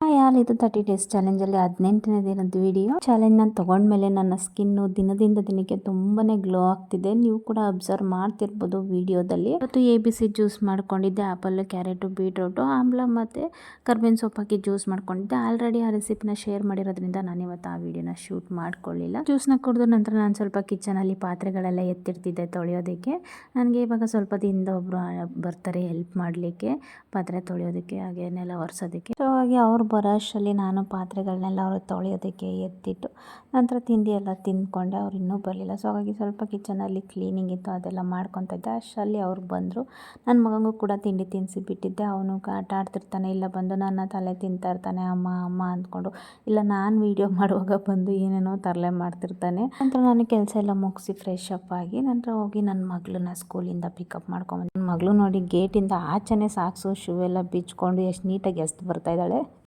ಯಾರು ಇದು 30 ಡೇಸ್ ಚಾಲೆಂಜಲ್ಲಿ 18ನೇ ದಿನದ ವಿಡಿಯೋ. ಚಾಲೆಂಜ್ ನಾನು ತಗೊಂಡ್ಮೇಲೆ ನನ್ನ ಸ್ಕಿನ್ನು ದಿನದಿಂದ ದಿನಕ್ಕೆ ತುಂಬಾನೇ ಗ್ಲೋ ಆಗ್ತಿದೆ. ನೀವು ಕೂಡ ಅಬ್ಸರ್ವ್ ಮಾಡ್ತಿರ್ಬೋದು ವಿಡಿಯೋದಲ್ಲಿ. ಇವತ್ತು ABC ಜ್ಯೂಸ್ ಮಾಡ್ಕೊಂಡಿದ್ದೆ. ಆಪಲ್, ಕ್ಯಾರೆಟ್, ಬೀಟ್ರೂಟ್, ಆಮ್ಲ ಮತ್ತೆ ಕರ್ಬೇವಿನ ಸೊಪ್ಪು ಹಾಕಿ ಜ್ಯೂಸ್ ಮಾಡ್ಕೊಂಡಿದ್ದೆ. ಆಲ್ರೆಡಿ ಆ ರೆಸಿಪಿನ ಶೇರ್ ಮಾಡಿರೋದ್ರಿಂದ ನಾನು ಇವತ್ತು ಆ ವಿಡಿಯೋನ ಶೂಟ್ ಮಾಡ್ಕೊಳ್ಳಿಲ್ಲ. ಜ್ಯೂಸ್ನ ಕುಡಿದ ನಂತರ ನಾನು ಸ್ವಲ್ಪ ಕಿಚನಲ್ಲಿ ಪಾತ್ರೆಗಳೆಲ್ಲ ಎತ್ತಿಡ್ತಿದ್ದೆ ತೊಳೆಯೋದಕ್ಕೆ. ನನಗೆ ಇವಾಗ ಸ್ವಲ್ಪ ದಿನದ ಒಬ್ರು ಬರ್ತಾರೆ ಹೆಲ್ಪ್ ಮಾಡಲಿಕ್ಕೆ, ಪಾತ್ರೆ ತೊಳೆಯೋದಕ್ಕೆ ಹಾಗೆ ನೆಲ ಒರೆಸೋದಕ್ಕೆ. ಸೊ ಹಾಗೆ ಅವ್ರು ಬರೋ ಅಷ್ಟರಲ್ಲಿ ನಾನು ಪಾತ್ರೆಗಳನ್ನೆಲ್ಲ ಅವ್ರು ತೊಳೆಯೋದಕ್ಕೆ ಎತ್ತಿಟ್ಟು ನಂತರ ತಿಂಡಿ ಎಲ್ಲ ತಿಂದ್ಕೊಂಡೆ. ಅವ್ರು ಇನ್ನೂ ಬರಲಿಲ್ಲ. ಸೊ ಹಾಗಾಗಿ ಸ್ವಲ್ಪ ಕಿಚನಲ್ಲಿ ಕ್ಲೀನಿಂಗ್ ಇತ್ತು, ಅದೆಲ್ಲ ಮಾಡ್ಕೊತಾ ಇದ್ದೆ. ಅಷ್ಟರಲ್ಲಿ ಅವ್ರು ಬಂದರು. ನನ್ನ ಮಗನಿಗೂ ಕೂಡ ತಿಂಡಿ ತಿನ್ನಿಸಿ ಬಿಟ್ಟಿದ್ದೆ. ಅವನು ಆಟ ಆಡ್ತಿರ್ತಾನೆ, ಇಲ್ಲ ಬಂದು ನನ್ನ ತಲೆ ತಿಂತಾ ಇರ್ತಾನೆ ಅಮ್ಮ ಅಮ್ಮ ಅಂದ್ಕೊಂಡು. ಇಲ್ಲ ನಾನು ವೀಡಿಯೋ ಮಾಡುವಾಗ ಬಂದು ಏನೇನೋ ತರಲೆ ಮಾಡ್ತಿರ್ತಾನೆ. ನಂತರ ನಾನು ಕೆಲಸ ಎಲ್ಲ ಮುಗಿಸಿ ಫ್ರೆಶ್ ಅಪ್ ಆಗಿ ನಂತರ ಹೋಗಿ ನನ್ನ ಮಗಳನ್ನ ಸ್ಕೂಲಿಂದ ಪಿಕಪ್ ಮಾಡ್ಕೊಂಡ್ಬಂದು. ನನ್ನ ಮಗಳು ನೋಡಿ ಗೇಟಿಂದ ಆಚೆನೇ ಸಾಕ್ಸು ಶೂ ಎಲ್ಲ ಬಿಚ್ಕೊಂಡು ಎಷ್ಟು ನೀಟಾಗಿ ಎಸ್ದು ಬರ್ತಾ ಇದ್ದಾಳೆ.